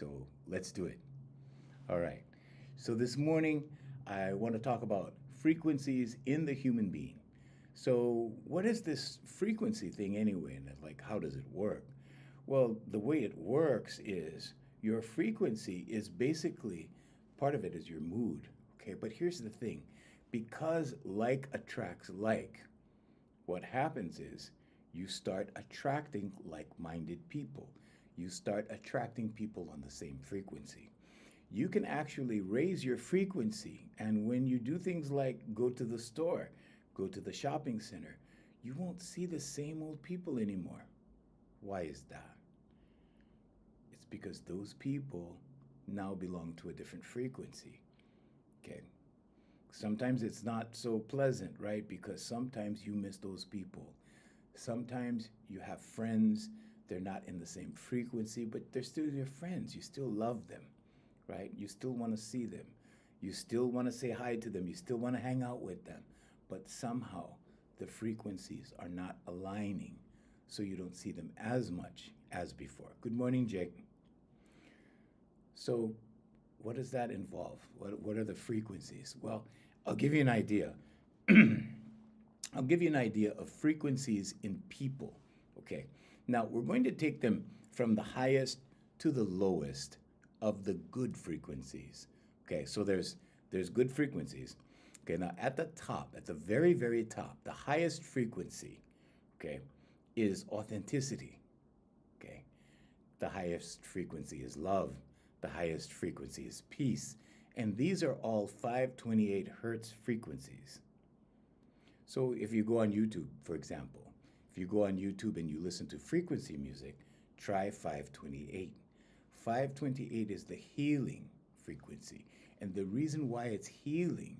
So let's do it. All right. So this morning, I want to talk about frequencies in the human being. So, what is this frequency thing anyway? And like, how does it work? Well, the way it works is your frequency is basically part of it is your mood. Okay. But here's the thing, because like attracts like, what happens is you start attracting like minded people. You start attracting people on the same frequency. You can actually raise your frequency. And when you do things like go to the store, go to the shopping center, you won't see the same old people anymore. Why is that? It's because those people now belong to a different frequency. Okay. Sometimes it's not so pleasant, right? Because sometimes you miss those people. Sometimes you have friends, they're not in the same frequency, but they're still your friends. You still love them, right? You still want to see them. You still want to say hi to them. You still want to hang out with them. But somehow the frequencies are not aligning, so you don't see them as much as before. Good morning, Jake. So, what does that involve? What are the frequencies? Well, I'll give you an idea. I'll give you an idea of frequencies in people. Okay. Now we're going to take them from the highest to the lowest of the good frequencies. Okay. So there's good frequencies. Okay. Now at the top, at the very very top, the highest frequency, okay, is authenticity. Okay. The highest frequency is love. The highest frequency is peace. And these are all 528 hertz frequencies. So if you go on YouTube, for example, if you go on YouTube and you listen to frequency music, try 528. 528 is the healing frequency. And the reason why it's healing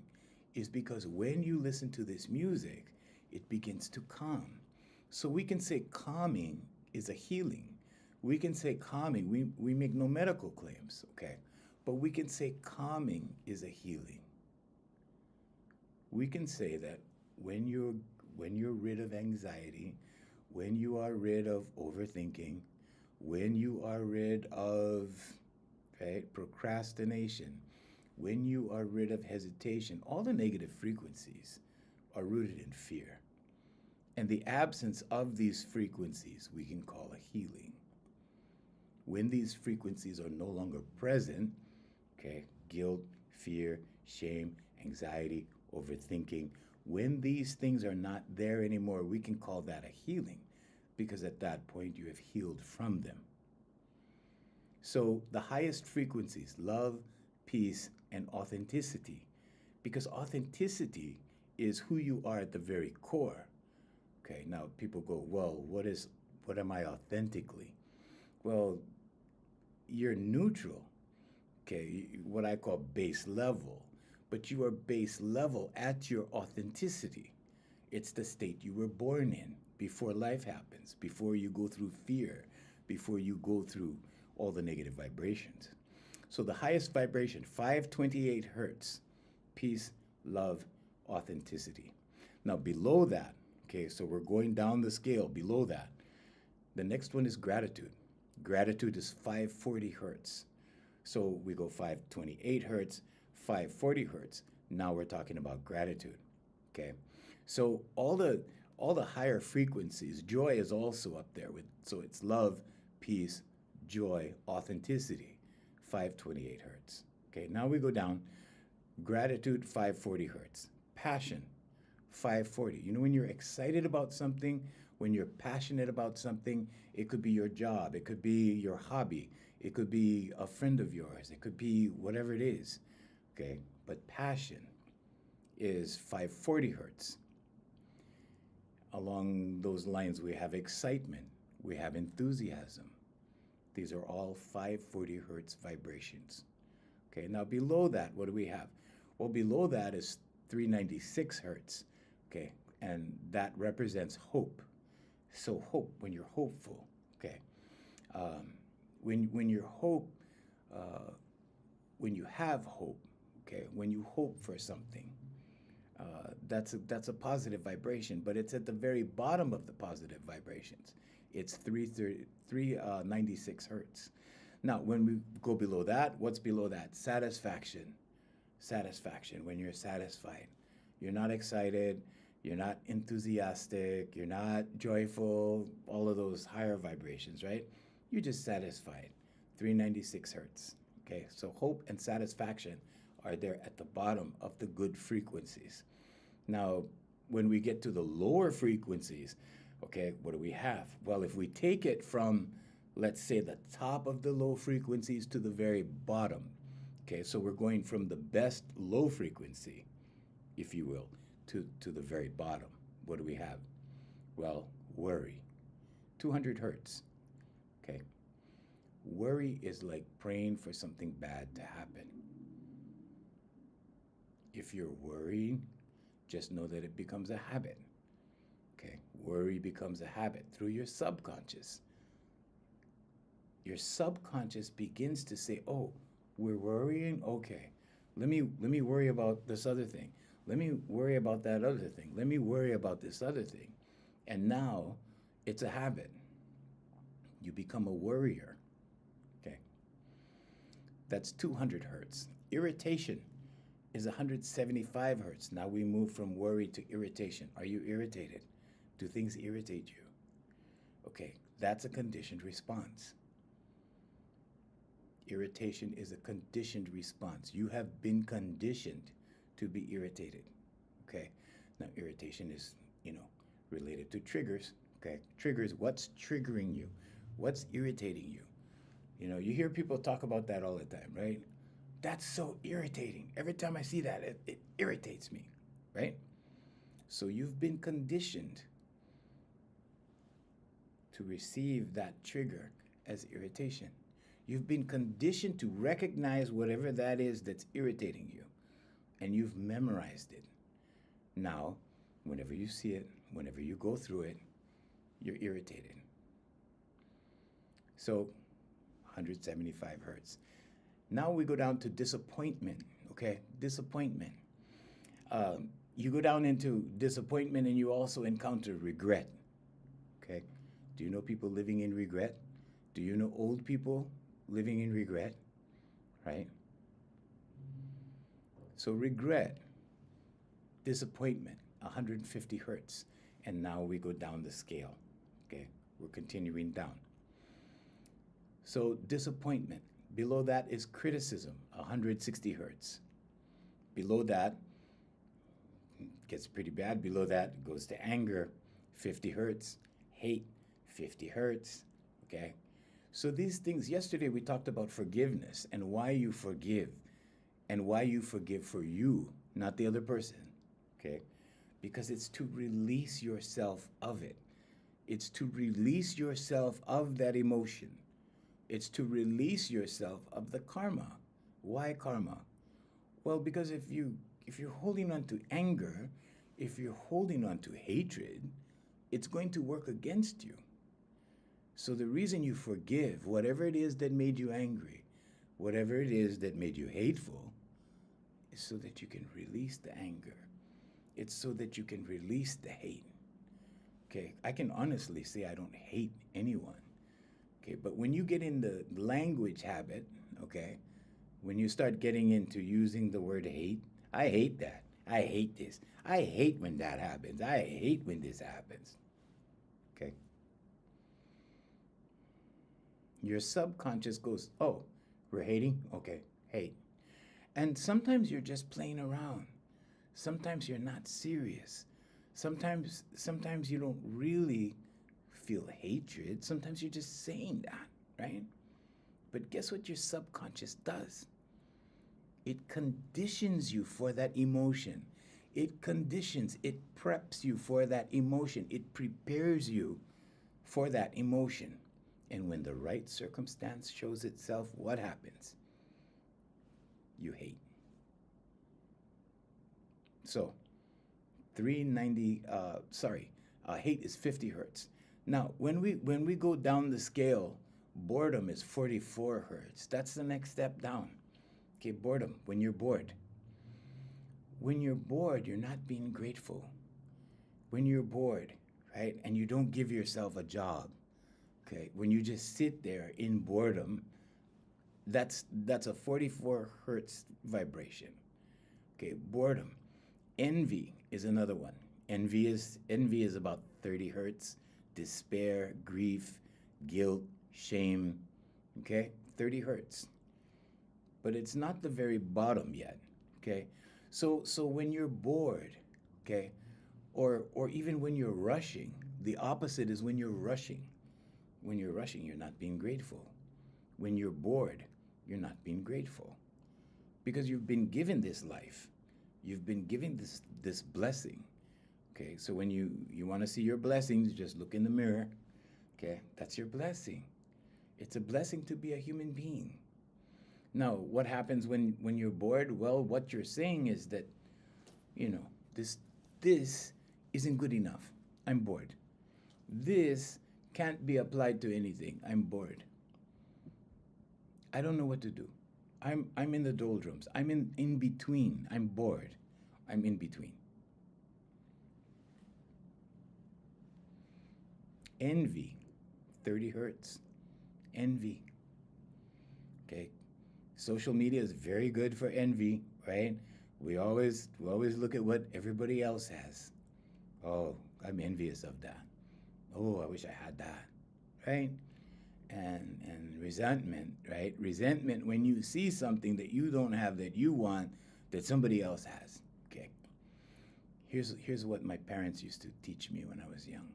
is because when you listen to this music, it begins to calm. So we can say calming is a healing. We can say calming, we make no medical claims, okay? But we can say calming is a healing. We can say that when you're rid of anxiety, when you are rid of overthinking, when you are rid of, right, procrastination, when you are rid of hesitation, all the negative frequencies are rooted in fear. And the absence of these frequencies we can call a healing. When these frequencies are no longer present, okay, guilt, fear, shame, anxiety, overthinking, when these things are not there anymore, we can call that a healing because at that point you have healed from them. So the highest frequencies, love, peace, and authenticity, because authenticity is who you are at the very core. Okay, now people go, well, what am I authentically? Well, you're neutral, okay, what I call base level, but you are base level at your authenticity. It's the state you were born in before life happens, before you go through fear, before you go through all the negative vibrations. So the highest vibration, 528 hertz, peace, love, authenticity. Now below that, okay, so we're going down the scale below that. The next one is gratitude. Gratitude is 540 hertz. So we go 528 hertz, 540 hertz. Now we're talking about gratitude. Okay. So all the higher frequencies, joy is also up there with, so it's love, peace, joy, authenticity, 528 hertz. Okay, now we go down. Gratitude, 540 hertz. Passion, 540. You know, when you're excited about something, when you're passionate about something, it could be your job, it could be your hobby, it could be a friend of yours, it could be whatever it is. Okay, but passion is 540 hertz. Along those lines, we have excitement, we have enthusiasm. These are all 540 hertz vibrations. Okay, now below that, what do we have? Well, below that is 396 hertz. Okay, and that represents hope. So hope, when you're hopeful. Okay, when you're hope, when you have hope. Okay, when you hope for something, that's a positive vibration, but it's at the very bottom of the positive vibrations. It's 396 hertz. Now, when we go below that, what's below that? Satisfaction. Satisfaction, when you're satisfied. You're not excited, you're not enthusiastic, you're not joyful, all of those higher vibrations, right? You're just satisfied. 396 hertz. Okay, so hope and satisfaction are there at the bottom of the good frequencies. Now, when we get to the lower frequencies, okay, what do we have? Well, if we take it from, let's say, the top of the low frequencies to the very bottom, okay, so we're going from the best low frequency, if you will, to the very bottom. What do we have? Well, worry. 200 hertz. Okay. Worry is like praying for something bad to happen. If you're worried, just know that it becomes a habit. Okay. Worry becomes a habit through your subconscious. Your subconscious begins to say, "Oh, we're worrying? Okay. Let me worry about this other thing. Let me worry about that other thing. Let me worry about this other thing." And now it's a habit. You become a worrier. Okay. That's 200 hertz. Irritation is 175 hertz. Now we move from worry to irritation. Are you irritated? Do things irritate you? Okay, that's a conditioned response. Irritation is a conditioned response. You have been conditioned to be irritated. Okay. Now, irritation is, related to triggers. Okay. Triggers, what's triggering you? What's irritating you? You hear people talk about that all the time, right? That's so irritating. Every time I see that, it irritates me, right? So you've been conditioned to receive that trigger as irritation. You've been conditioned to recognize whatever that is that's irritating you, and you've memorized it. Now, whenever you see it, whenever you go through it, you're irritated. So, 175 hertz. Now we go down to disappointment, okay? Disappointment. You go down into disappointment and you also encounter regret, okay? Do you know people living in regret? Do you know old people living in regret, right? So regret, disappointment, 150 hertz. And now we go down the scale, okay? We're continuing down. So disappointment. Below that is criticism, 160 hertz. Below that, gets pretty bad. Below that goes to anger, 50 hertz. Hate, 50 hertz, okay? So these things, yesterday we talked about forgiveness and why you forgive and why you forgive for you, not the other person, okay? Because it's to release yourself of it. It's to release yourself of that emotion. It's to release yourself of the karma. Why karma? Well, because if you're holding on to anger, if you're holding on to hatred, it's going to work against you. So the reason you forgive, whatever it is that made you angry, whatever it is that made you hateful, is so that you can release the anger. It's so that you can release the hate. Okay, I can honestly say I don't hate anyone. Okay, but when you get in the language habit, okay, when you start getting into using the word hate, I hate that. I hate this. I hate when that happens. I hate when this happens. Okay? Your subconscious goes, "Oh, we're hating? Okay, hate." And sometimes you're just playing around. Sometimes you're not serious. Sometimes you don't really feel hatred. Sometimes you're just saying that, right? But guess what your subconscious does? It conditions you for that emotion. It preps you for that emotion. It prepares you for that emotion. And when the right circumstance shows itself, what happens? You hate. So, hate is 50 hertz. Now, when we go down the scale, boredom is 44 hertz. That's the next step down. Okay, boredom, when you're bored. When you're bored, you're not being grateful. When you're bored, right, and you don't give yourself a job, okay, when you just sit there in boredom, That's a 44 hertz vibration. Okay, boredom. Envy is another one. Envy is about 30 hertz. Despair, grief, guilt, shame. Okay, 30 hertz. But it's not the very bottom yet. Okay, so when you're bored, okay, or even when you're rushing, the opposite is when you're rushing. When you're rushing, you're not being grateful. When you're bored, you're not being grateful because you've been given this life. You've been given this blessing. Okay, so when you want to see your blessings, just look in the mirror. Okay, that's your blessing. It's a blessing to be a human being. Now, what happens when you're bored? Well, what you're saying is that, you know, this isn't good enough. I'm bored. This can't be applied to anything. I'm bored. I don't know what to do. I'm in the doldrums. I'm in between. I'm bored. I'm in between. Envy, 30 hertz. Envy. Okay. Social media is very good for envy, right? We always look at what everybody else has. Oh, I'm envious of that. Oh, I wish I had that. Right? And resentment, right? Resentment when you see something that you don't have that you want that somebody else has. Okay. Here's what my parents used to teach me when I was young.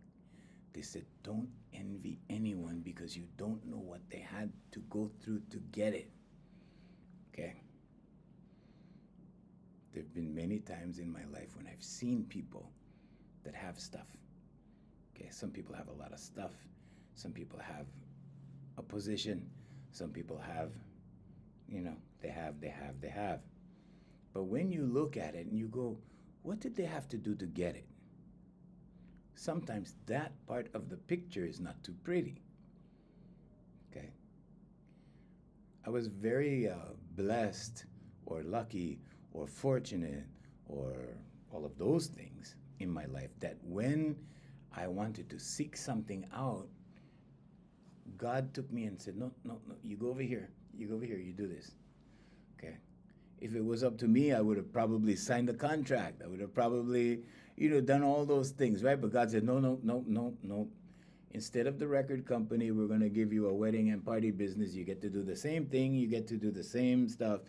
They said, don't envy anyone because you don't know what they had to go through to get it. Okay? There have been many times in my life when I've seen people that have stuff. Okay, some people have a lot of stuff. Some people have a position. Some people have, they have. But when you look at it and you go, what did they have to do to get it? Sometimes that part of the picture is not too pretty. Okay? I was very blessed or lucky or fortunate or all of those things in my life that when I wanted to seek something out, God took me and said, no, you go over here. You go over here, you do this. Okay? If it was up to me, I would have probably signed the contract. I would have probably, done all those things, right? But God said, no. Instead of the record company, we're going to give you a wedding and party business. You get to do the same thing. You get to do the same stuff,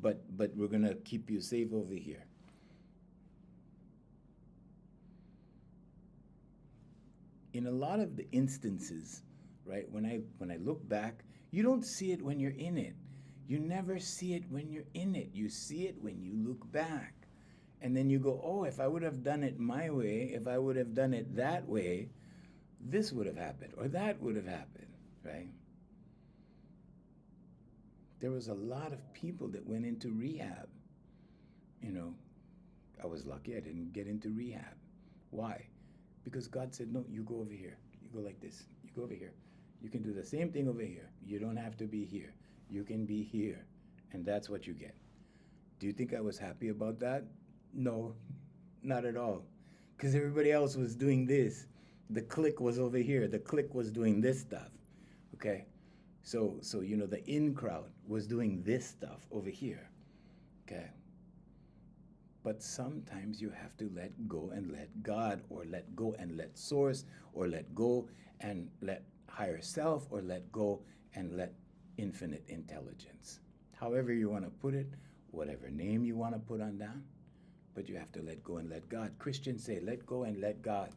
but we're going to keep you safe over here. In a lot of the instances, right, when I look back, you don't see it when you're in it. You never see it when you're in it. You see it when you look back. And then you go, oh, if I would have done it my way, if I would have done it that way, this would have happened or that would have happened, right? There was a lot of people that went into rehab. I was lucky I didn't get into rehab. Why? Because God said, no, you go over here. You go like this. You go over here. You can do the same thing over here. You don't have to be here. You can be here. And that's what you get. Do you think I was happy about that? No, not at all. Because everybody else was doing this. The clique was over here. The clique was doing this stuff. Okay? So the in crowd was doing this stuff over here. Okay? But sometimes you have to let go and let God, or let go and let source, or let go and let higher self, or let go and let infinite intelligence. However you want to put it, whatever name you want to put on that, but you have to let go and let God. Christians say, let go and let God.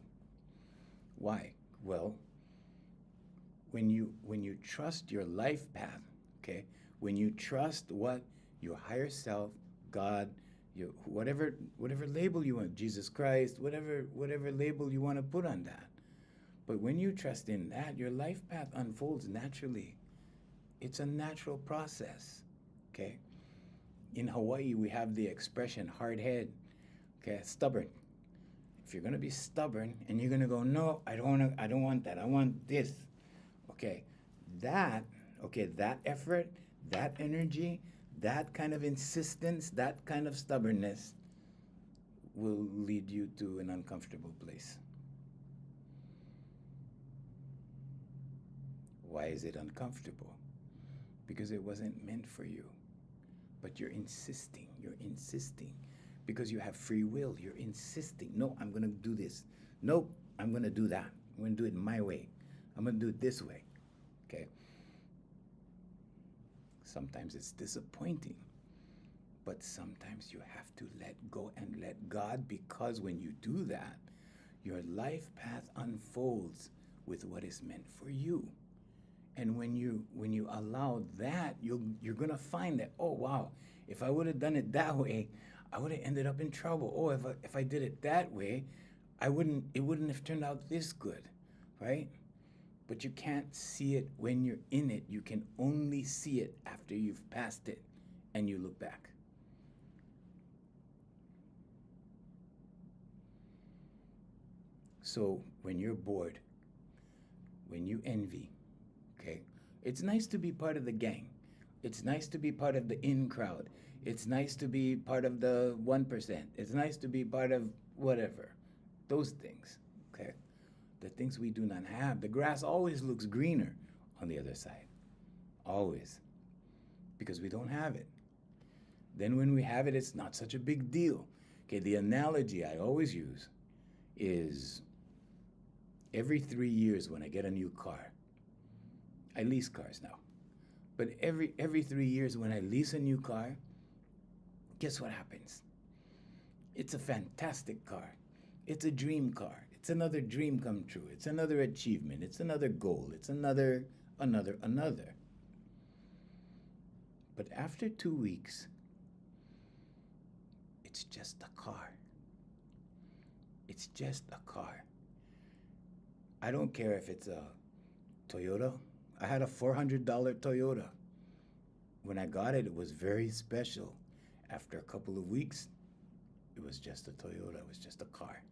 Why? Well, when you trust your life path, okay, when you trust what your higher self, God, whatever label you want, Jesus Christ, whatever label you want to put on that. But when you trust in that, your life path unfolds naturally. It's a natural process, okay? In Hawaii, we have the expression hard head, okay, stubborn. If you're gonna be stubborn and you're gonna go, no, I don't want that, I want this, okay, that effort, that energy, that kind of insistence, that kind of stubbornness will lead you to an uncomfortable place. Why is it uncomfortable? because it wasn't meant for you. But you're insisting because you have free will. You're insisting, no, I'm going to do this. Nope, I'm going to do that. I'm going to do it my way. I'm going to do it this way. Okay? Sometimes it's disappointing, but sometimes you have to let go and let God, because when you do that, your life path unfolds with what is meant for you. And when you allow that, you're gonna find that, oh wow, if I would have done it that way, I would have ended up in trouble. Oh, if I did it that way, it wouldn't have turned out this good, right? But you can't see it when you're in it. You can only see it after you've passed it and you look back. So when you're bored, when you envy, okay, it's nice to be part of the gang. It's nice to be part of the in crowd. It's nice to be part of the 1%. It's nice to be part of whatever. Those things, okay? The things we do not have. The grass always looks greener on the other side. Always. Because we don't have it. Then when we have it, it's not such a big deal. Okay, the analogy I always use is every 3 years when I get a new car, I lease cars now. But every 3 years when I lease a new car, guess what happens? It's a fantastic car. It's a dream car. It's another dream come true. It's another achievement. It's another goal. It's another. But after 2 weeks, it's just a car. It's just a car. I don't care if it's a Toyota. I had a $400 Toyota. When I got it, it was very special. After a couple of weeks, it was just a Toyota. It was just a car.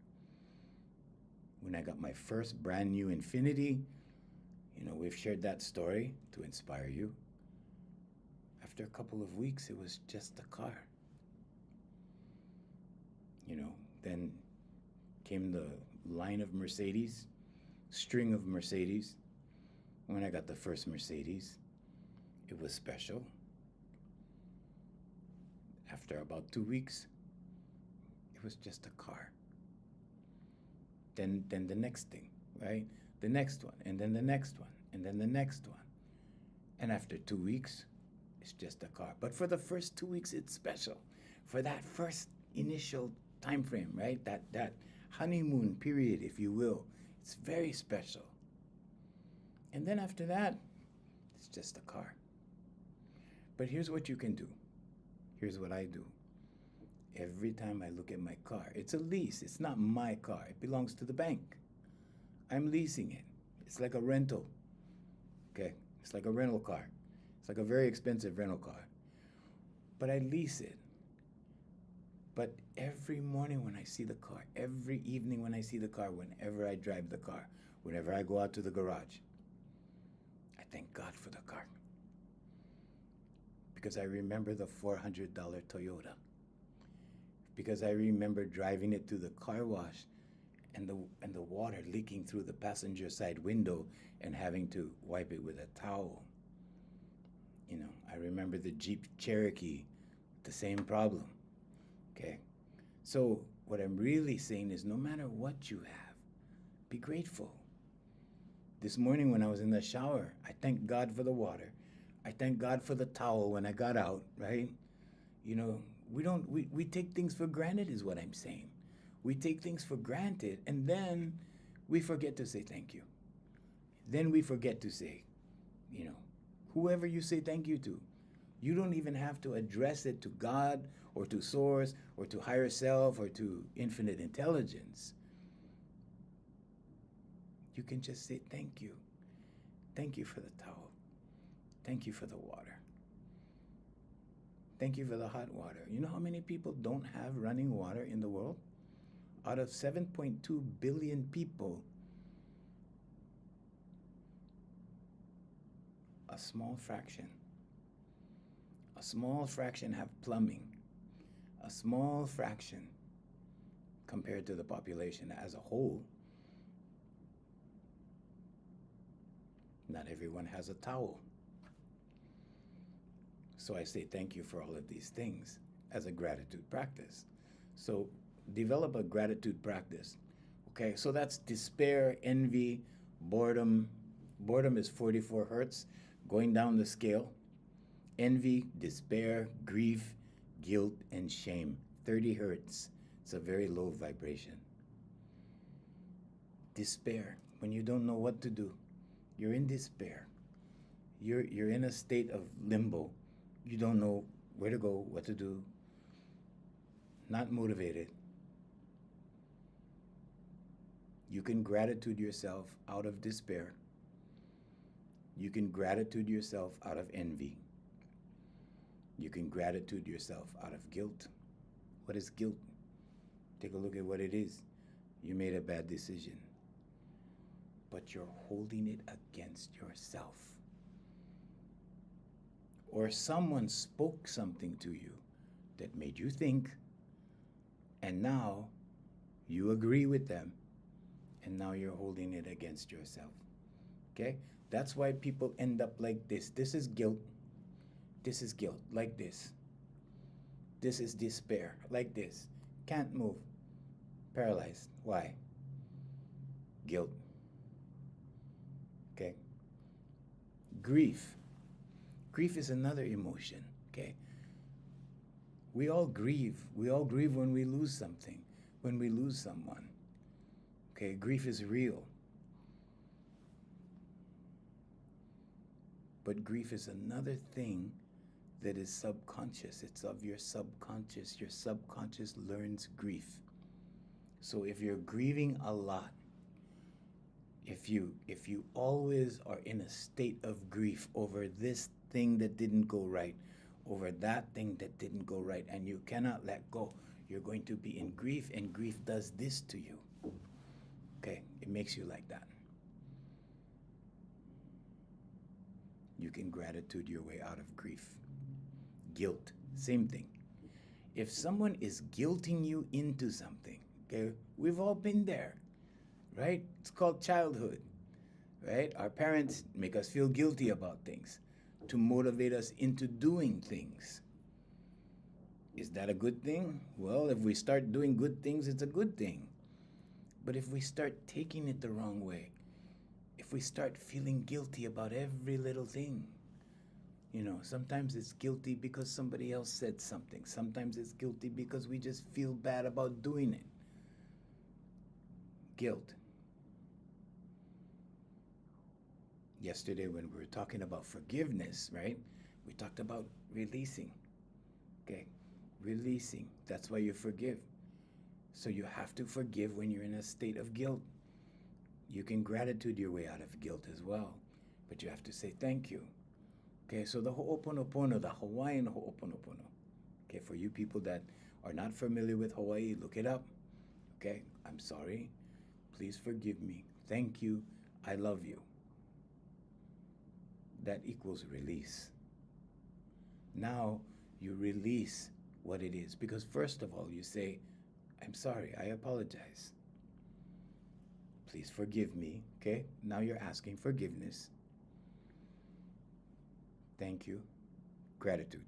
When I got my first brand new Infiniti, we've shared that story to inspire you. After a couple of weeks, it was just a car. Then came the line of Mercedes, string of Mercedes. When I got the first Mercedes, it was special. After about 2 weeks, it was just a car. Then the next thing, right? The next one, and then the next one, and then the next one. And after 2 weeks, it's just a car. But for the first 2 weeks, it's special. For that first initial time frame, right? That honeymoon period, if you will, it's very special. And then after that, it's just a car. But here's what you can do. Here's what I do. Every time I look at my car, it's a lease. It's not my car. It belongs to the bank. I'm leasing it. It's like a rental. Okay? It's like a rental car. It's like a very expensive rental car. But I lease it. But every morning when I see the car, every evening when I see the car, whenever I drive the car, whenever I go out to the garage, I thank God for the car. Because I remember the $400 Toyota. Because I remember driving it to the car wash and the water leaking through the passenger side window and having to wipe it with a towel. I remember the Jeep Cherokee, the same problem. Okay? So what I'm really saying is no matter what you have, be grateful. This morning when I was in the shower, I thank God for the water. I thank God for the towel when I got out, right? We take things for granted is what I'm saying. We take things for granted and then we forget to say thank you. Then we forget to say, whoever you say thank you to, you don't even have to address it to God or to Source or to higher self or to infinite intelligence. You can just say thank you. Thank you for the towel. Thank you for the water. Thank you for the hot water. You know how many people don't have running water in the world? Out of 7.2 billion people, a small fraction have plumbing. A small fraction compared to the population as a whole. Not everyone has a towel. So I say thank you for all of these things as a gratitude practice. So develop a gratitude practice. Okay, so that's despair, envy, boredom. Boredom is 44 hertz, going down the scale. Envy, despair, grief, guilt, and shame, 30 hertz. It's a very low vibration. Despair, when you don't know what to do, you're in despair. You're in a state of limbo. You don't know where to go, what to do, not motivated. You can gratitude yourself out of despair. You can gratitude yourself out of envy. You can gratitude yourself out of guilt. What is guilt? Take a look at what it is. You made a bad decision, but you're holding it against yourself. Or someone spoke something to you that made you think, and now you agree with them, and now you're holding it against yourself. Okay? That's why people end up like this. This is guilt. This is guilt, like this. This is despair, like this. Can't move. Paralyzed. Why? Guilt. Okay? Grief. Grief is another emotion. Okay? We all grieve. We all grieve when we lose something, when we lose someone. Okay? Grief is real. But grief is another thing that is subconscious. It's of your subconscious. Your subconscious learns grief. So if you're grieving a lot, if you always are in a state of grief over this thing that didn't go right, over that thing that didn't go right, and you cannot let go, you're going to be in grief, and grief does this to you. Okay, it makes you like that. You can gratitude your way out of grief. Guilt, same thing. If someone is guilting you into something, okay, we've all been there, right? It's called childhood, right? Our parents make us feel guilty about things to motivate us into doing things. Is that a good thing? Well, if we start doing good things, it's a good thing. But if we start taking it the wrong way, if we start feeling guilty about every little thing, sometimes it's guilty because somebody else said something. Sometimes it's guilty because we just feel bad about doing it. Guilt. Yesterday when we were talking about forgiveness, right? We talked about releasing. Okay? Releasing. That's why you forgive. So you have to forgive when you're in a state of guilt. You can gratitude your way out of guilt as well, but you have to say thank you. Okay, so the Ho'oponopono, the Hawaiian Ho'oponopono. Okay, for you people that are not familiar with Hawaii, look it up. Okay, I'm sorry. Please forgive me. Thank you. I love you. That equals release. Now you release what it is, because first of all, you say, I'm sorry, I apologize. Please forgive me. Okay, now you're asking forgiveness. Thank you. Gratitude.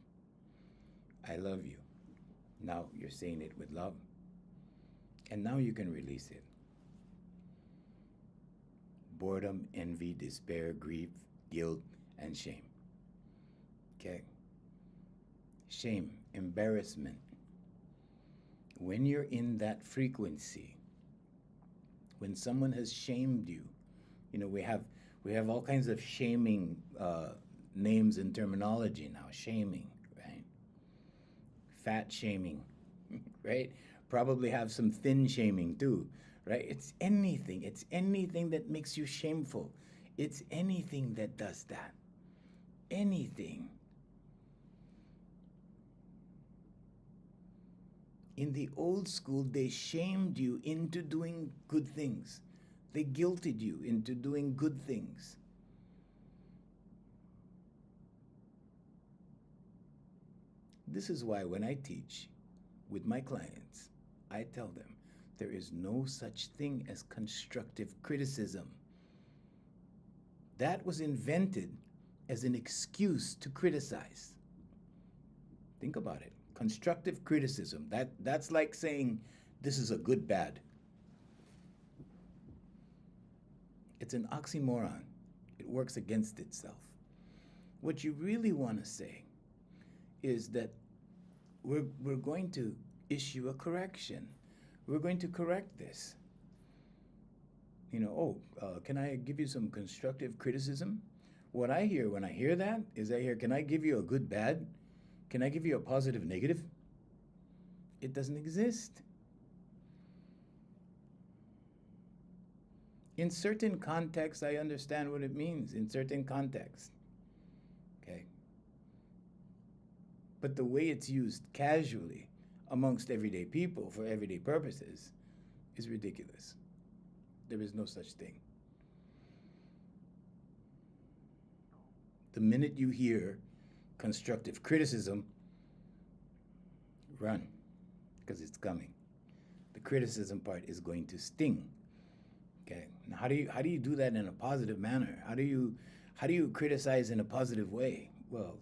I love you. Now you're saying it with love. And now you can release it. Boredom, envy, despair, grief, guilt, and shame. Okay? Shame, embarrassment. When you're in that frequency, when someone has shamed you, we have all kinds of shaming names and terminology now. Shaming, right? Fat shaming, right? Probably have some thin shaming too, right? It's anything that makes you shameful. It's anything that does that. Anything. In the old school, they shamed you into doing good things. They guilted you into doing good things. This is why when I teach with my clients, I tell them there is no such thing as constructive criticism. That was invented as an excuse to criticize. Think about it. Constructive criticism. That's like saying this is a good bad. It's an oxymoron. It works against itself. What you really want to say is that we're going to issue a correction. We're going to correct this. Can I give you some constructive criticism? What I hear when I hear that is can I give you a good bad? Can I give you a positive negative? It doesn't exist. In certain contexts, I understand what it means, in certain contexts. Okay? But the way it's used casually amongst everyday people for everyday purposes is ridiculous. There is no such thing. The minute you hear constructive criticism, run, because it's coming. The criticism part is going to sting. Okay. Now, how do you do that in a positive manner? How do you criticize in a positive way? Well,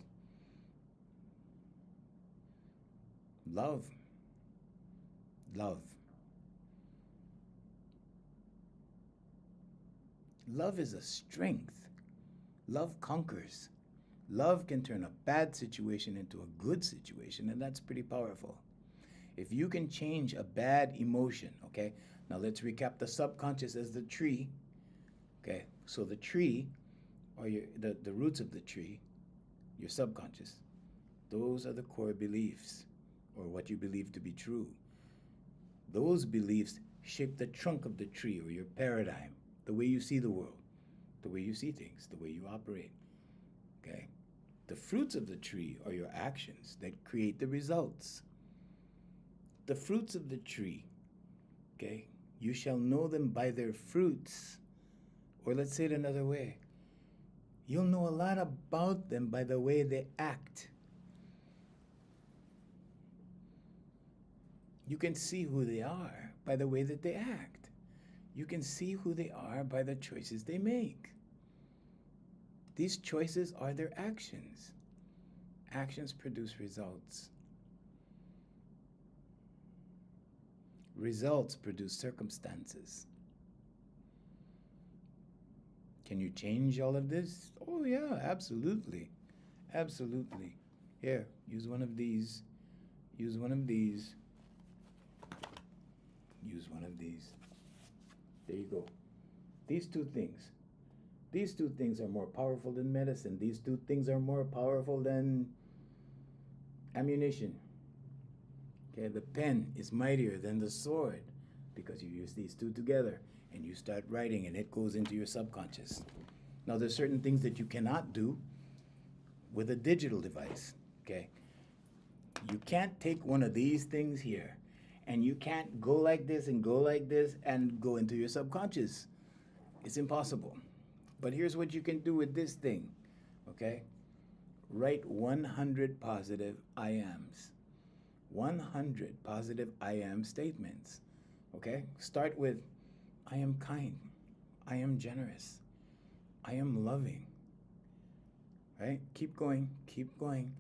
love. Love is a strength. Love conquers. Love can turn a bad situation into a good situation, and that's pretty powerful. If you can change a bad emotion, okay? Now let's recap the subconscious as the tree, okay? So the tree, or the roots of the tree, your subconscious, those are the core beliefs, or what you believe to be true. Those beliefs shape the trunk of the tree, or your paradigm, the way you see the world, the way you see things, the way you operate, okay? The fruits of the tree are your actions that create the results. The fruits of the tree, okay? You shall know them by their fruits. Or let's say it another way. You'll know a lot about them by the way they act. You can see who they are by the way that they act. You can see who they are by the choices they make. These choices are their actions. Actions produce results. Results produce circumstances. Can you change all of this? Oh yeah, absolutely. Absolutely. Here, use one of these. Use one of these. Use one of these. There you go. These two things. These two things are more powerful than medicine. These two things are more powerful than ammunition. Okay, the pen is mightier than the sword because you use these two together and you start writing and it goes into your subconscious. Now, there's certain things that you cannot do with a digital device, okay? You can't take one of these things here and you can't go like this and go like this and go into your subconscious. It's impossible. But here's what you can do with this thing, okay? Write 100 positive I ams. 100 positive I am statements, okay? Start with, I am kind. I am generous. I am loving, right? Keep going, keep going.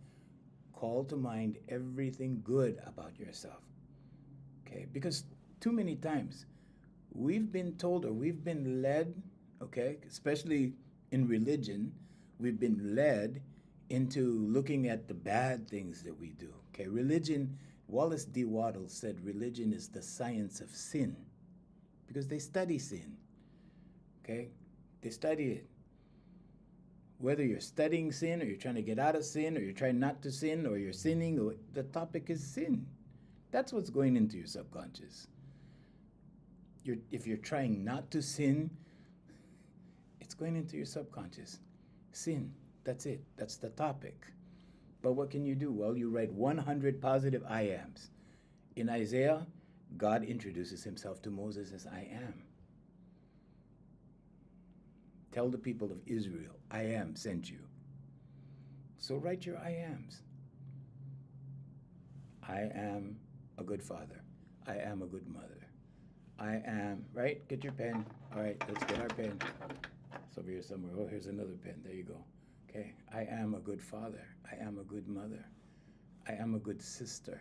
Call to mind everything good about yourself, okay? Because too many times we've been told or we've been led, okay, especially in religion, we've been led into looking at the bad things that we do, okay? Religion, Wallace D. Waddell said religion is the science of sin because they study sin, okay? They study it. Whether you're studying sin or you're trying to get out of sin or you're trying not to sin or you're sinning, or the topic is sin. That's what's going into your subconscious. If you're trying not to sin, it's going into your subconscious. Sin, that's it. That's the topic. But what can you do? Well, you write 100 positive I ams. In Isaiah, God introduces himself to Moses as I am. Tell the people of Israel, I am sent you. So write your I ams. I am a good father. I am a good mother. I am, right? Get your pen. All right, let's get our pen. It's over here somewhere. Oh, here's another pen. There you go. Okay. I am a good father. I am a good mother. I am a good sister.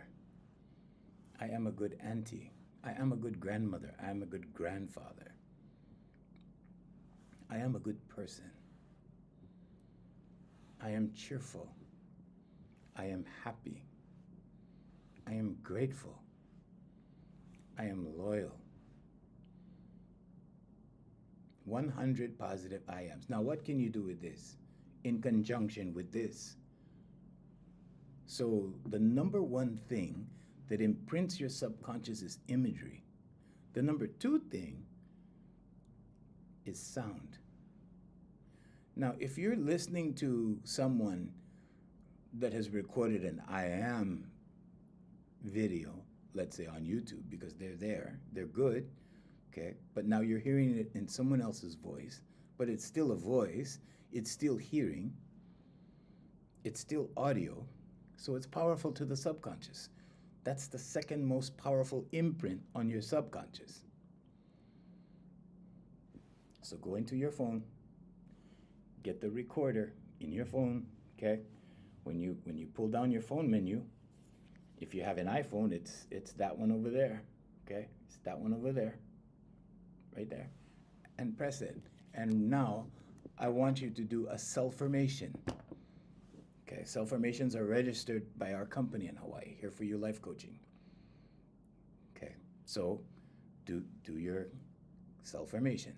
I am a good auntie. I am a good grandmother. I am a good grandfather. I am a good person. I am cheerful. I am happy. I am grateful. I am loyal. 100 positive I ams. Now, what can you do with this in conjunction with this? So, the number one thing that imprints your subconscious is imagery. The number two thing is sound. Now, if you're listening to someone that has recorded an I am video, let's say on YouTube, because they're there, they're good, okay? But now you're hearing it in someone else's voice, but it's still a voice, it's still hearing, it's still audio, so it's powerful to the subconscious. That's the second most powerful imprint on your subconscious. So go into your phone, get the recorder in your phone, okay? When you pull down your phone menu, if you have an iPhone, it's that one over there, okay? It's that one over there, right there, and press it. And now I want you to do a self-formation. Okay, self-formations are registered by our company in Hawaii, Here For You Life Coaching. Okay, so do your self-formation.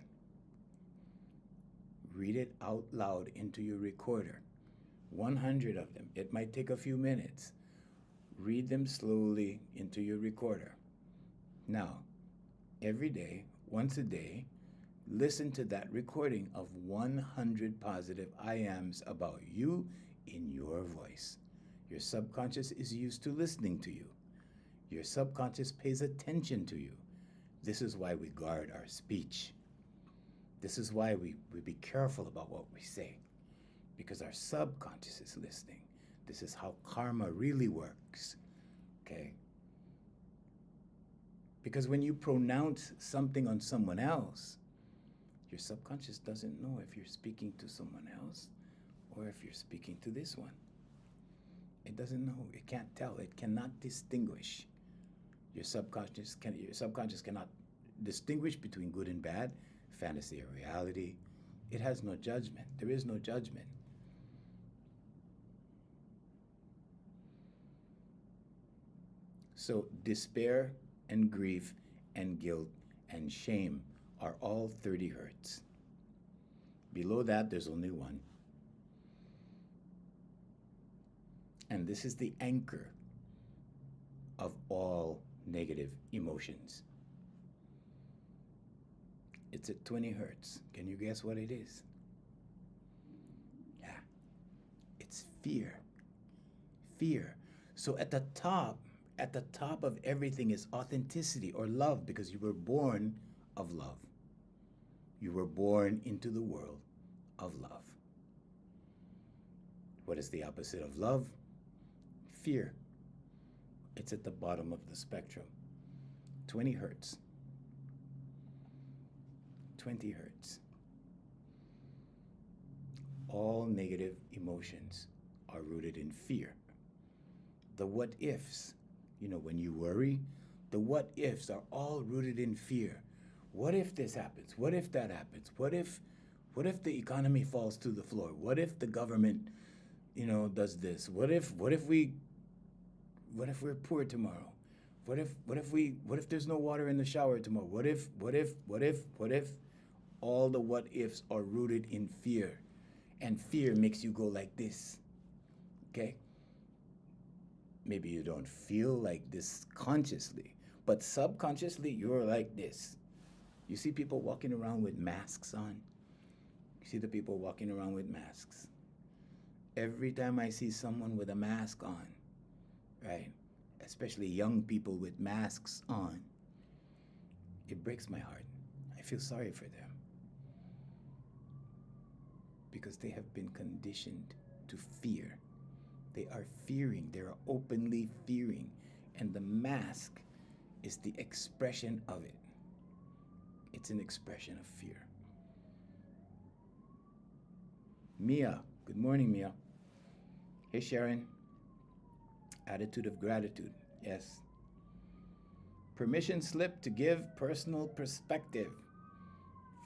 Read it out loud into your recorder. 100 of them. It might take a few minutes. Read them slowly into your recorder. Now, every day, once a day, listen to that recording of 100 positive I ams about you in your voice. Your subconscious is used to listening to you. Your subconscious pays attention to you. This is why we guard our speech. This is why we be careful about what we say, because our subconscious is listening. This is how karma really works, okay? Because when you pronounce something on someone else, your subconscious doesn't know if you're speaking to someone else or if you're speaking to this one. It doesn't know. It can't tell. It cannot distinguish. Your subconscious cannot distinguish between good and bad, fantasy or reality. It has no judgment. There is no judgment. So despair and grief and guilt and shame are all 30 hertz. Below that, there's only one. And this is the anchor of all negative emotions. It's at 20 hertz. Can you guess what it is? Yeah, it's fear. Fear. So at the top of everything is authenticity or love, because you were born of love. You were born into the world of love. What is the opposite of love? Fear. It's at the bottom of the spectrum. 20 hertz. 20 hertz. All negative emotions are rooted in fear. The what ifs, when you worry, the what ifs are all rooted in fear. What if this happens? What if that happens? What if the economy falls to the floor? What if the government, does this? What if we're poor tomorrow? What if there's no water in the shower tomorrow? What if? All the what ifs are rooted in fear. And fear makes you go like this. Okay? Maybe you don't feel like this consciously, but subconsciously you're like this. You see people walking around with masks on? You see the people walking around with masks? Every time I see someone with a mask on, right, especially young people with masks on, it breaks my heart. I feel sorry for them, because they have been conditioned to fear. They are fearing. They are openly fearing. And the mask is the expression of it. It's an expression of fear. Mia. Good morning, Mia. Hey, Sharon. Attitude of gratitude. Yes. Permission slip to give personal perspective.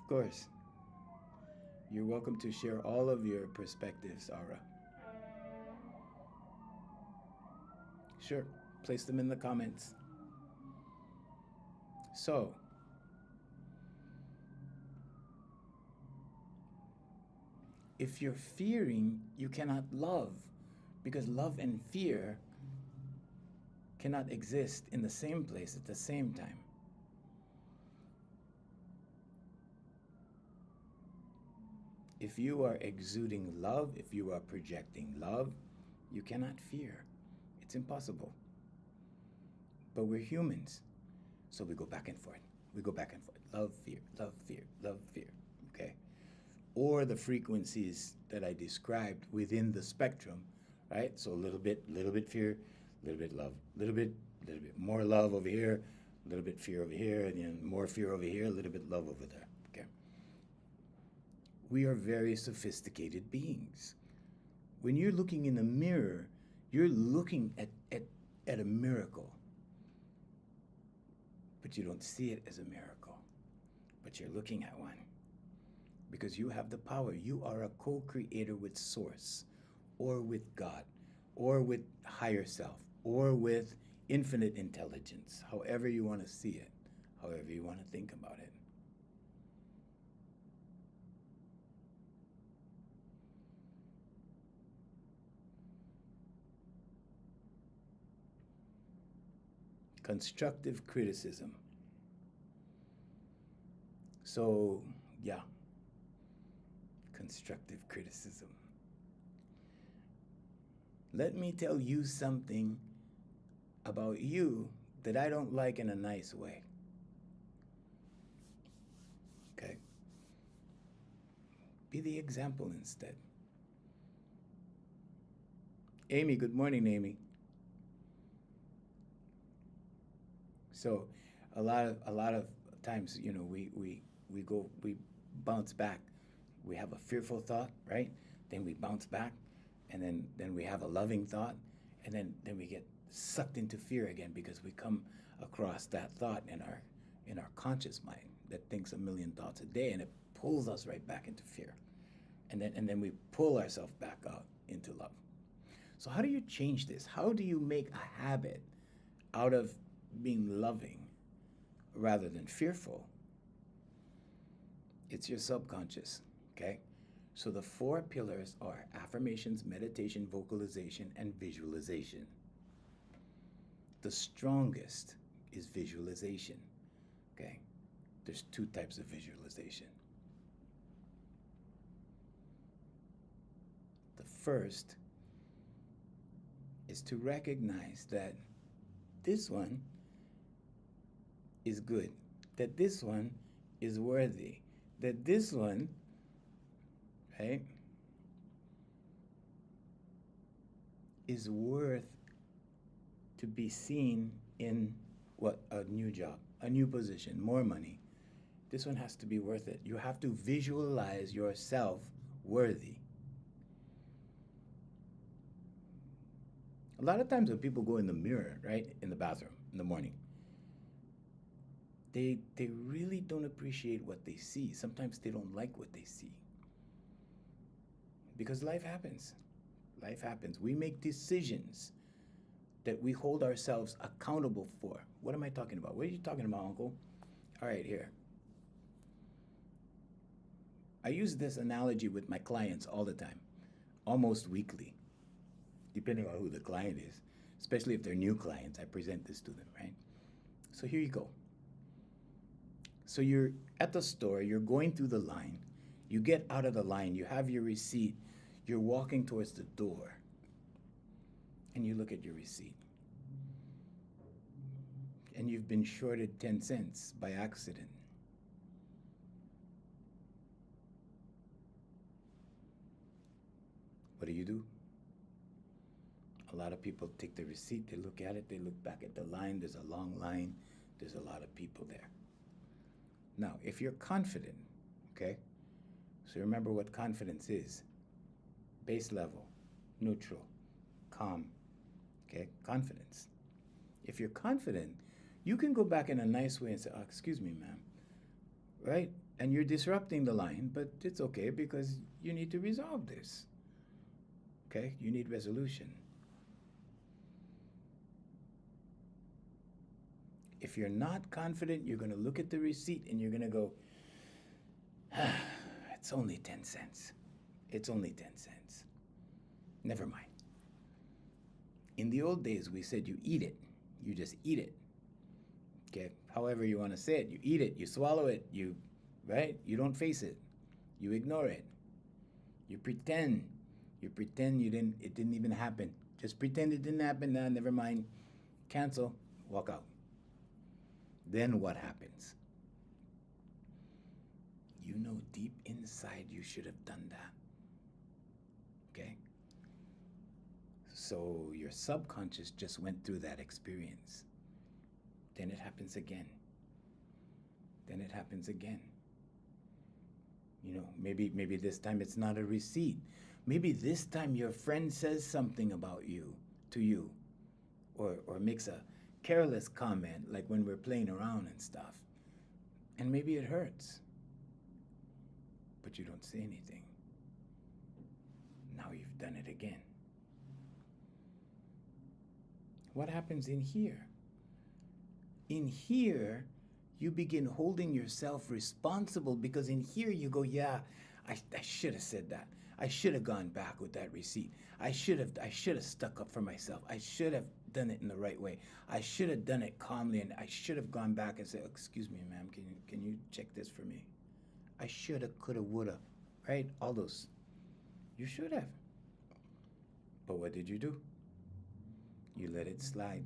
Of course. You're welcome to share all of your perspectives, Aura. Sure. Place them in the comments. So, if you're fearing, you cannot love, because love and fear cannot exist in the same place at the same time. If you are exuding love, if you are projecting love, you cannot fear. It's impossible. But we're humans, so we go back and forth. We go back and forth. Love, fear, love, fear, love, fear. Okay? Or the frequencies that I described within the spectrum, right? So a little bit fear, a little bit love, a little bit more love over here, a little bit fear over here, and then more fear over here, a little bit love over there. Okay. We are very sophisticated beings. When you're looking in the mirror, you're looking at a miracle. But you don't see it as a miracle. But you're looking at one. Because you have the power. You are a co-creator with Source, or with God, or with higher self, or with infinite intelligence, however you want to see it, however you want to think about it. Constructive criticism. So, yeah, constructive criticism. Let me tell you something about you that I don't like in a nice way. Okay? Be the example instead. Amy, good morning, Amy. So a lot of times, you know, we bounce back. We have a fearful thought, right? Then we bounce back, and then we have a loving thought, and then we get sucked into fear again because we come across that thought in our conscious mind that thinks a million thoughts a day, and it pulls us right back into fear. And then we pull ourselves back out into love. So how do you change this? How do you make a habit out of being loving rather than fearful? It's your subconscious, okay? So the 4 pillars are affirmations, meditation, vocalization, and visualization. The strongest is visualization, okay? There's 2 types of visualization. The first is to recognize that this one is good, that this one is worthy, that this one, right, is worth to be seen in what? A new job, a new position, more money. This one has to be worth it. You have to visualize yourself worthy. A lot of times when people go in the mirror, right, in the bathroom in the morning, they really don't appreciate what they see. Sometimes they don't like what they see. Because life happens. Life happens. We make decisions that we hold ourselves accountable for. What am I talking about? What are you talking about, Uncle? All right, here. I use this analogy with my clients all the time, almost weekly, depending on who the client is. Especially if they're new clients, I present this to them, right? So here you go. So you're at the store, you're going through the line, you get out of the line, you have your receipt, you're walking towards the door, and you look at your receipt. And you've been shorted 10 cents by accident. What do? A lot of people take the receipt, they look at it, they look back at the line, there's a long line, there's a lot of people there. Now, if you're confident, okay, so remember what confidence is. Base level, neutral, calm, Okay, confidence. If you're confident, you can go back in a nice way and say, oh, excuse me, ma'am, right? And you're disrupting the line, but it's okay because you need to resolve this. Okay, you need resolution. If you're not confident, you're going to look at the receipt and you're going to go, ah, it's only 10 cents. It's only 10 cents. Never mind. In the old days, we said you eat it. You just eat it. Okay, however you want to say it. You eat it, you swallow it, right? You don't face it. You ignore it. You pretend. You pretend it didn't even happen. Just pretend it didn't happen. Nah, never mind. Cancel. Walk out. Then what happens? You know deep inside you should have done that. Okay? So your subconscious just went through that experience. Then it happens again. Then it happens again. You know, maybe this time it's not a receipt. Maybe this time your friend says something about you to you, or makes a careless comment, like when we're playing around and stuff. And maybe it hurts. But you don't say anything. Now you've done it again. What happens in here? In here, you begin holding yourself responsible, because in here you go, yeah, I should have said that. I should have gone back with that receipt. I should have stuck up for myself. I should have done it in the right way. I should have done it calmly, and I should have gone back and said, excuse me, ma'am, can you check this for me? I should have, could have, would have, right? All those. You should have. But what did you do? You let it slide.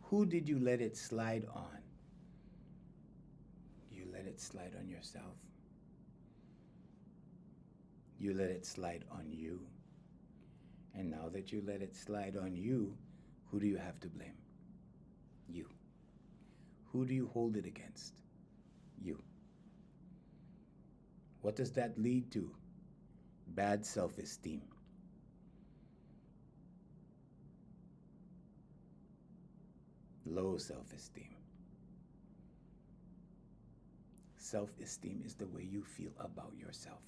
Who did you let it slide on? You let it slide on yourself. You let it slide on you. And now that you let it slide on you, who do you have to blame? You. Who do you hold it against? You. What does that lead to? Bad self-esteem. Low self-esteem. Self-esteem is the way you feel about yourself.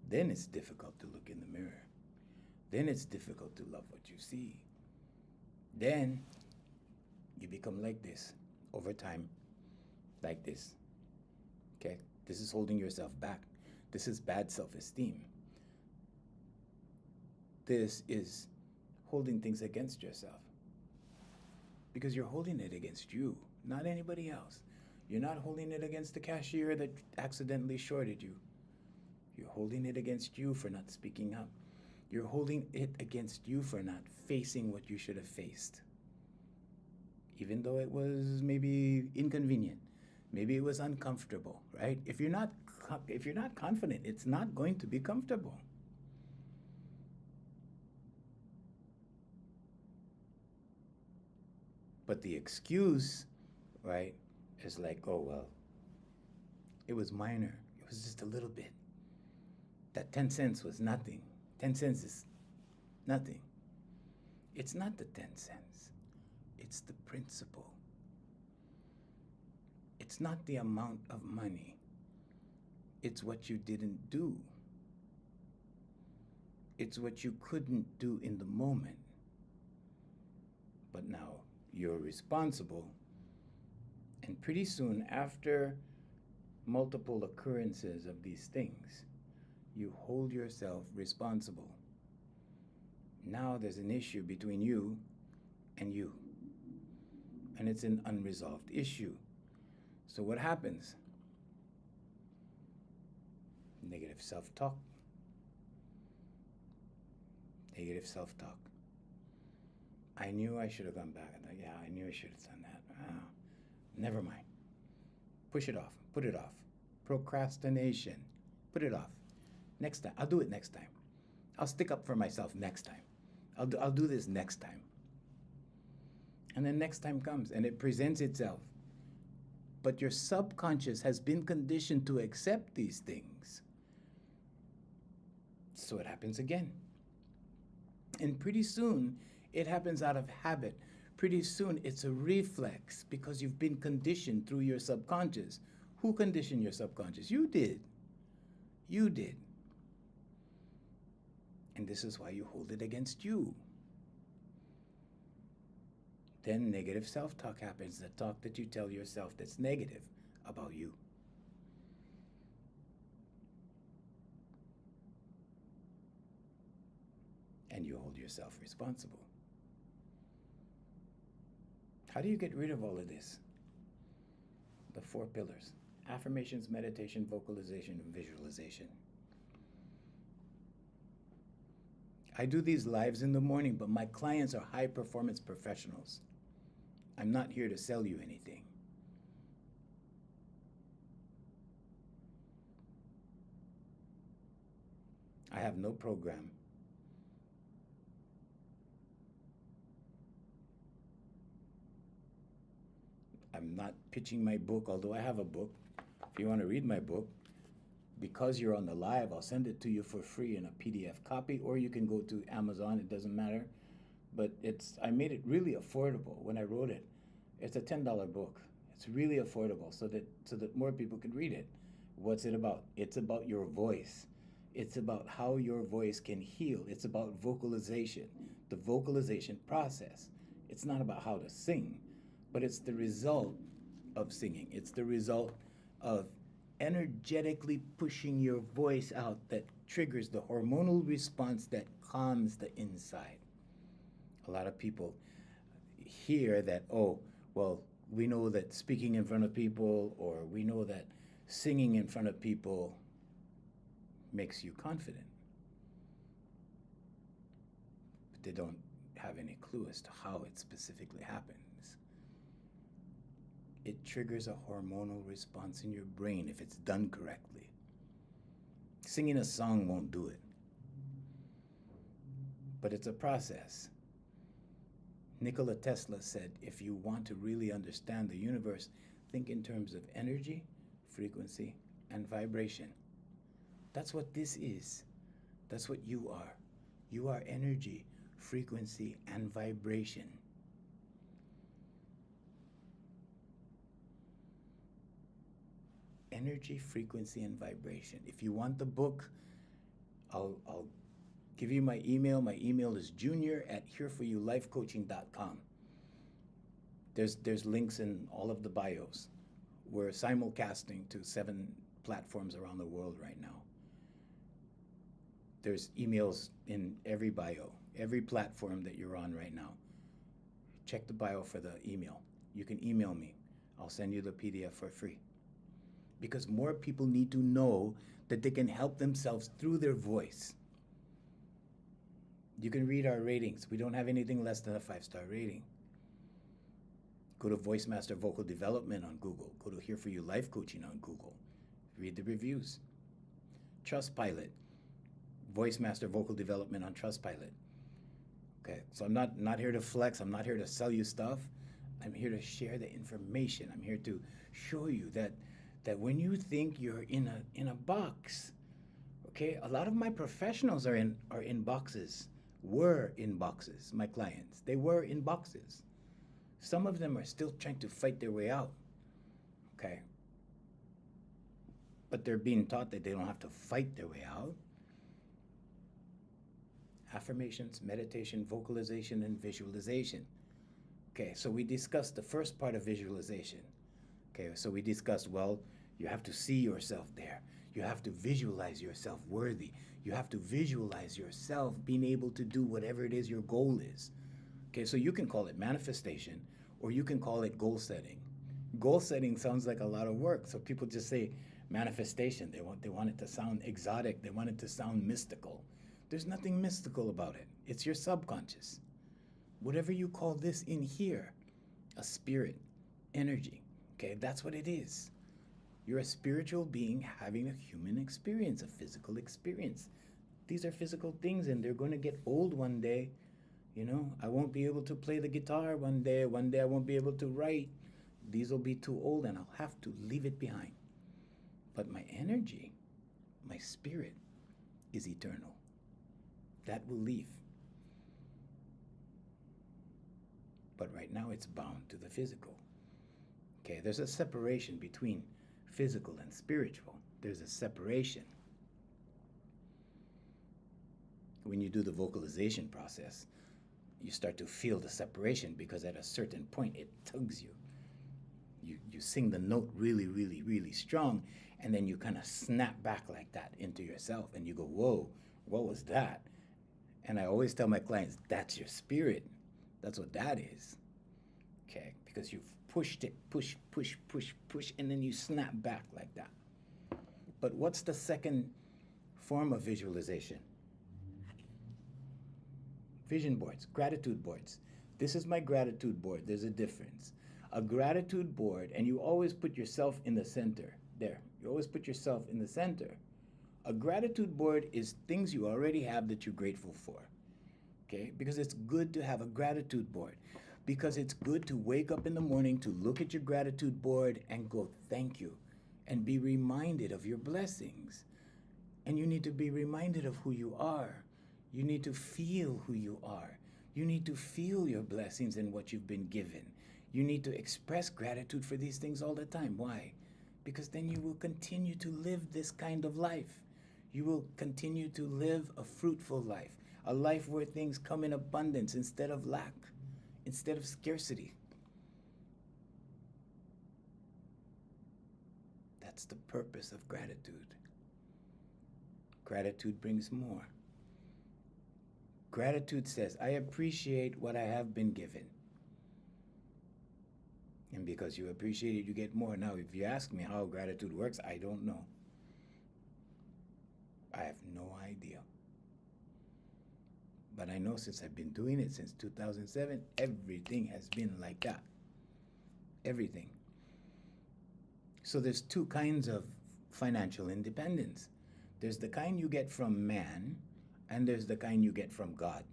Then it's difficult to look in the mirror. Then it's difficult to love what you see. Then you become like this over time, like this. Okay? This is holding yourself back. This is bad self-esteem. This is holding things against yourself. Because you're holding it against you, not anybody else. You're not holding it against the cashier that accidentally shorted you. You're holding it against you for not speaking up. You're holding it against you for not facing what you should have faced. Even though it was maybe inconvenient, maybe it was uncomfortable, right? If you're not confident, it's not going to be comfortable. But the excuse, right, is like, oh, well, it was minor. It was just a little bit. That 10 cents was nothing. 10 cents is nothing. It's not the 10 cents. It's the principle. It's not the amount of money. It's what you didn't do. It's what you couldn't do in the moment. But now you're responsible. And pretty soon, after multiple occurrences of these things, you hold yourself responsible. Now there's an issue between you and you. And it's an unresolved issue. So what happens? Negative self-talk. Negative self-talk. I knew I should have gone back. I thought, yeah, I knew I should have done that. Oh, never mind. Push it off. Put it off. Procrastination. Put it off. Next time. I'll do it next time. I'll stick up for myself next time. I'll do this next time. And then next time comes and it presents itself. But your subconscious has been conditioned to accept these things. So it happens again. And pretty soon, it happens out of habit. Pretty soon, it's a reflex because you've been conditioned through your subconscious. Who conditioned your subconscious? You did. You did. And this is why you hold it against you. Then negative self-talk happens, the talk that you tell yourself that's negative about you. And you hold yourself responsible. How do you get rid of all of this? The 4 pillars: affirmations, meditation, vocalization, and visualization. I do these lives in the morning, but my clients are high performance professionals. I'm not here to sell you anything. I have no program. I'm not pitching my book, although I have a book. If you want to read my book, because you're on the live, I'll send it to you for free in a PDF copy, or you can go to Amazon, it doesn't matter. But I made it really affordable when I wrote it. It's a $10 book. It's really affordable so that more people can read it. What's it about? It's about your voice. It's about how your voice can heal. It's about vocalization, the vocalization process. It's not about how to sing, but it's the result of singing. It's the result of energetically pushing your voice out that triggers the hormonal response that calms the inside. A lot of people hear that, oh, well, we know that speaking in front of people, or we know that singing in front of people makes you confident. But they don't have any clue as to how it specifically happens. It triggers a hormonal response in your brain if it's done correctly. Singing a song won't do it. But it's a process. Nikola Tesla said, if you want to really understand the universe, think in terms of energy, frequency, and vibration. That's what this is. That's what you are. You are energy, frequency, and vibration. Energy, frequency, and vibration. If you want the book, I'll give you my email. My email is junior@hereforyoulifecoaching.com. There's links in all of the bios. We're simulcasting to 7 platforms around the world right now. There's emails in every bio, every platform that you're on right now. Check the bio for the email. You can email me. I'll send you the PDF for free. Because more people need to know that they can help themselves through their voice. You can read our ratings. We don't have anything less than a 5-star rating. Go to Voice Master Vocal Development on Google. Go to Here For You Life Coaching on Google. Read the reviews. Trustpilot. Voice Master Vocal Development on Trustpilot. Okay, so I'm not here to flex. I'm not here to sell you stuff. I'm here to share the information. I'm here to show you that when you think you're in a box, okay, a lot of my professionals are in boxes. Were in boxes, my clients. They were in boxes. Some of them are still trying to fight their way out, okay? But they're being taught that they don't have to fight their way out. Affirmations, meditation, vocalization, and visualization. Okay, so we discussed the first part of visualization. Okay, so we discussed, well, you have to see yourself there. You have to visualize yourself worthy. You have to visualize yourself being able to do whatever it is your goal is. Okay, so you can call it manifestation, or you can call it goal setting. Goal setting sounds like a lot of work, so people just say manifestation. They want it to sound exotic. They want it to sound mystical. There's nothing mystical about it. It's your subconscious. Whatever you call this in here, a spirit, energy, okay, that's what it is. You're a spiritual being having a human experience, a physical experience. These are physical things, and they're going to get old one day. You know, I won't be able to play the guitar one day. One day I won't be able to write. These will be too old, and I'll have to leave it behind. But my energy, my spirit, is eternal. That will leave. but right now it's bound to the physical. Okay, there's a separation between physical and spiritual. There's a separation. When you do the vocalization process, you start to feel the separation because at a certain point it tugs you. You sing the note really, really, really strong, and then you kind of snap back like that into yourself, and you go, whoa, what was that? And I always tell my clients, that's your spirit. That's what that is. Okay, because you've pushed it, push, push, push, push, and then you snap back like that. But what's the second form of visualization? Vision boards, gratitude boards. This is my gratitude board. There's a difference. A gratitude board, and you always put yourself in the center. There, you always put yourself in the center. A gratitude board is things you already have that you're grateful for. Okay? Because it's good to have a gratitude board. Because it's good to wake up in the morning to look at your gratitude board and go, thank you, and be reminded of your blessings. And you need to be reminded of who you are. You need to feel who you are. You need to feel your blessings and what you've been given. You need to express gratitude for these things all the time. Why? Because then you will continue to live this kind of life. You will continue to live a fruitful life, a life where things come in abundance instead of lack, instead of scarcity. That's the purpose of gratitude. Gratitude brings more. Gratitude says, I appreciate what I have been given. And because you appreciate it, you get more. Now, if you ask me how gratitude works, I don't know. I have no idea. But I know since I've been doing it since 2007, everything has been like that. Everything. So there's two kinds of financial independence. There's the kind you get from man, and there's the kind you get from God,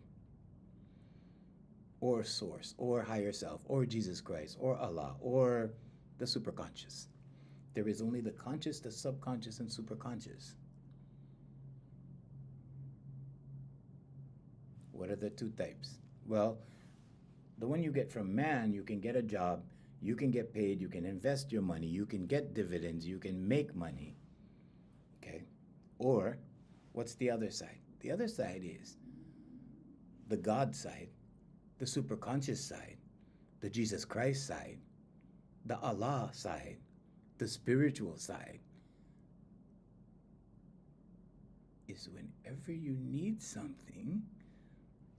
or source, or higher self, or Jesus Christ, or Allah, or the superconscious. There is only the conscious, the subconscious, and superconscious. What are the two types? Well, the one you get from man, you can get a job, you can get paid, you can invest your money, you can get dividends, you can make money. Okay? Or, what's the other side? The other side is the God side, the superconscious side, the Jesus Christ side, the Allah side, the spiritual side. Is whenever you need something,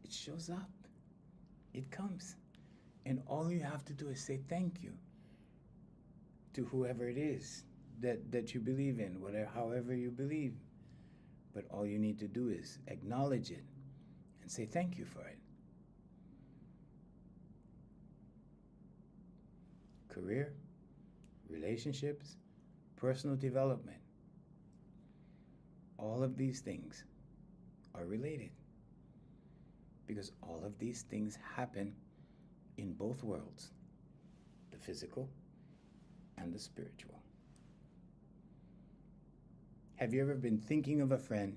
it shows up. It comes. And all you have to do is say thank you to whoever it is that you believe in, whatever, however you believe. But all you need to do is acknowledge it and say thank you for it. Career, relationships, personal development. All of these things are related because all of these things happen in both worlds, the physical and the spiritual. Have you ever been thinking of a friend?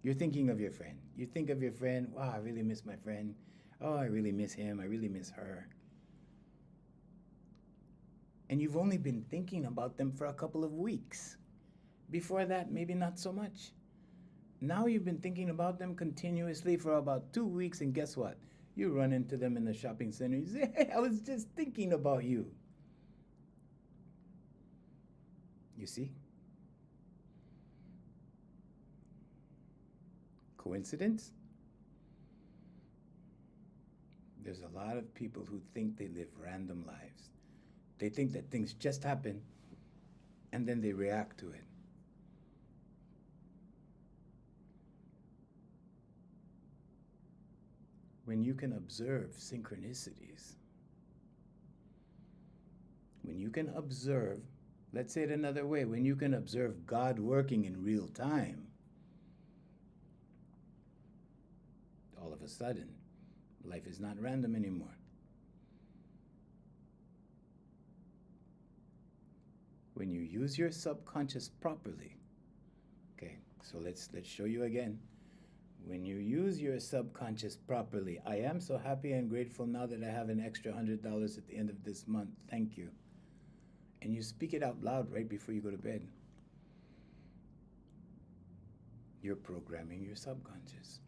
You're thinking of your friend. You think of your friend, wow, I really miss my friend. Oh, I really miss him. I really miss her. And you've only been thinking about them for a couple of weeks. Before that, maybe not so much. Now you've been thinking about them continuously for about 2 weeks, and guess what? You run into them in the shopping center. You say, hey, I was just thinking about you. You see? Coincidence? There's a lot of people who think they live random lives. They think that things just happen and then they react to it. When you can observe synchronicities, when you can observe, let's say it another way, when you can observe God working in real time, all of a sudden, life is not random anymore. When you use your subconscious properly, okay, so let's show you again. When you use your subconscious properly, I am so happy and grateful now that I have an extra $100 at the end of this month. Thank you. And you speak it out loud right before you go to bed. You're programming your subconscious.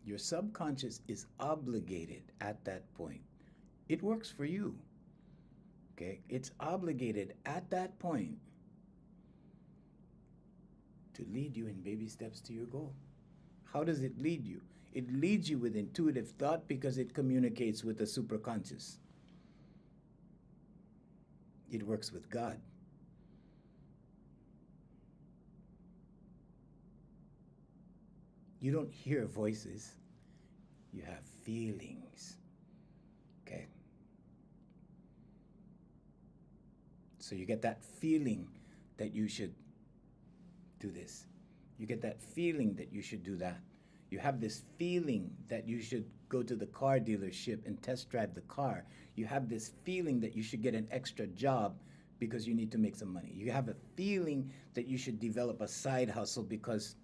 Your subconscious is obligated at that point. It works for you. Okay? It's obligated at that point to lead you in baby steps to your goal. How does it lead you? It leads you with intuitive thought because it communicates with the superconscious. It works with God. You don't hear voices, you have feelings. Okay? So you get that feeling that you should do this. You get that feeling that you should do that. You have this feeling that you should go to the car dealership and test drive the car. You have this feeling that you should get an extra job because you need to make some money. You have a feeling that you should develop a side hustle because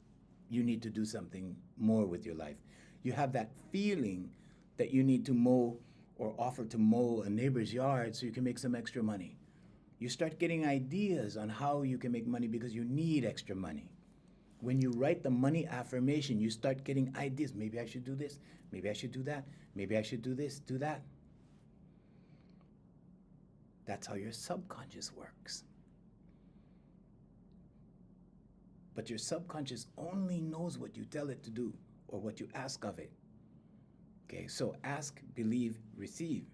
you need to do something more with your life. You have that feeling that you need to mow or offer to mow a neighbor's yard so you can make some extra money. You start getting ideas on how you can make money because you need extra money. When you write the money affirmation, you start getting ideas. Maybe I should do this. Maybe I should do that. Maybe I should do this, do that. That's how your subconscious works. But your subconscious only knows what you tell it to do or what you ask of it. Okay, so ask, believe, receive.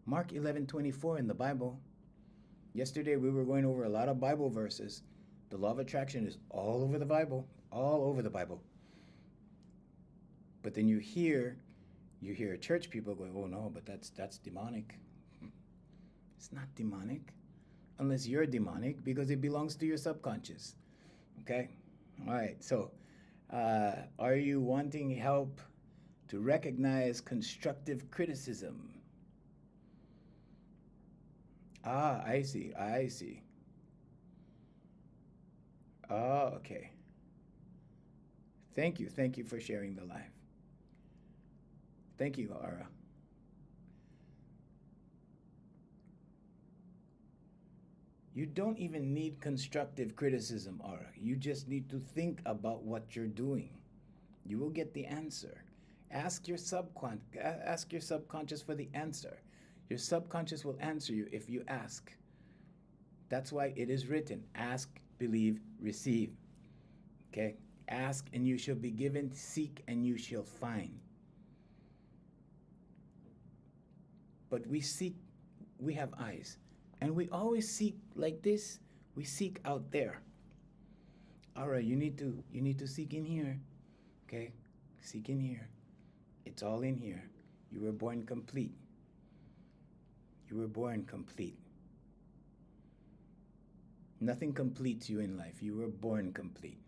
Mark 11:24 in the Bible. Yesterday we were going over a lot of Bible verses. The law of attraction is all over the Bible, all over the Bible. But then you hear church people going, oh no, but that's demonic. It's not demonic unless you're demonic because it belongs to your subconscious. Okay? All right, so are you wanting help to recognize constructive criticism? Ah, I see. Oh, okay. Thank you for sharing the live. Thank you, Ara. You don't even need constructive criticism, Ara. You just need to think about what you're doing. You will get the answer. Ask your subconscious for the answer. Your subconscious will answer you if you ask. That's why it is written, ask, believe, receive. Okay? Ask and you shall be given, seek and you shall find. But we have eyes. And we always seek like this. We seek out there. All right, you need to seek in here. Okay? Seek in here. It's all in here. You were born complete. You were born complete. Nothing completes you in life. You were born complete.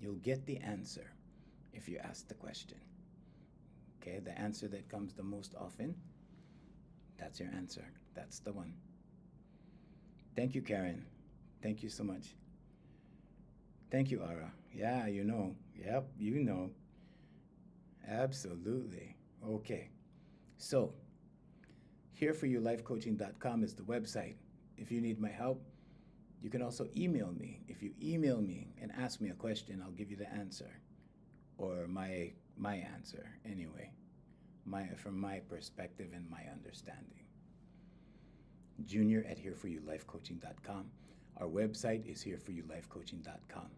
You'll get the answer if you ask the question. Okay, the answer that comes the most often, that's your answer. That's the one. Thank you, Karen. Thank you so much. Thank you, Ara. Yeah, you know. Yep, you know. Absolutely. Okay. So, hereforyoulifecoaching.com is the website. If you need my help, you can also email me. If you email me and ask me a question, I'll give you the answer. Or my answer, anyway. From my perspective and my understanding. Junior at hereforyoulifecoaching.com. Our website is hereforyoulifecoaching.com.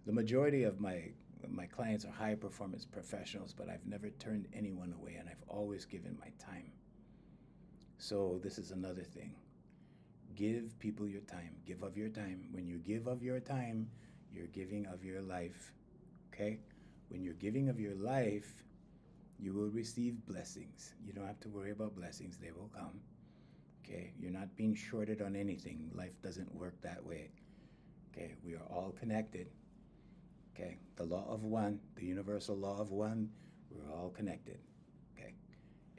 The majority of my clients are high performance professionals, but I've never turned anyone away and I've always given my time. So this is another thing. Give people your time. Give of your time. When you give of your time, you're giving of your life. Okay? When you're giving of your life, you will receive blessings. You don't have to worry about blessings. They will come. Okay? You're not being shorted on anything. Life doesn't work that way. Okay? We are all connected. Okay? The law of one, the universal law of one, we're all connected. Okay?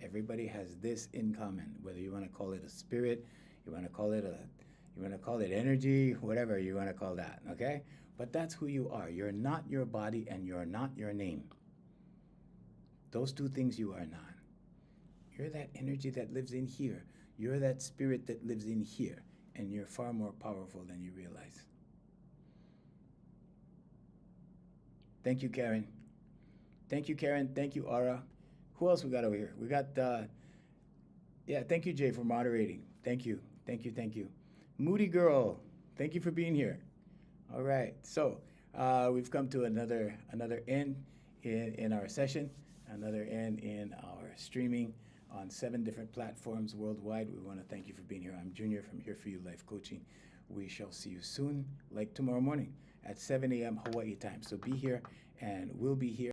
Everybody has this in common, whether you want to call it a spirit, You want to call it you want to call it energy, whatever you want to call that, okay? But that's who you are. You're not your body and you're not your name. Those two things you are not. You're that energy that lives in here. You're that spirit that lives in here. And you're far more powerful than you realize. Thank you, Karen. Thank you, Karen. Thank you, Aura. Who else we got over here? We got, yeah, thank you, Jay, for moderating. Thank you. Thank you. Thank you. Moody Girl, thank you for being here. All right. So we've come to another end in our session, another end in our streaming on 7 different platforms worldwide. We want to thank you for being here. I'm Junior from Here For You Life Coaching. We shall see you soon, like tomorrow morning at 7 a.m. Hawaii time. So be here, and we'll be here.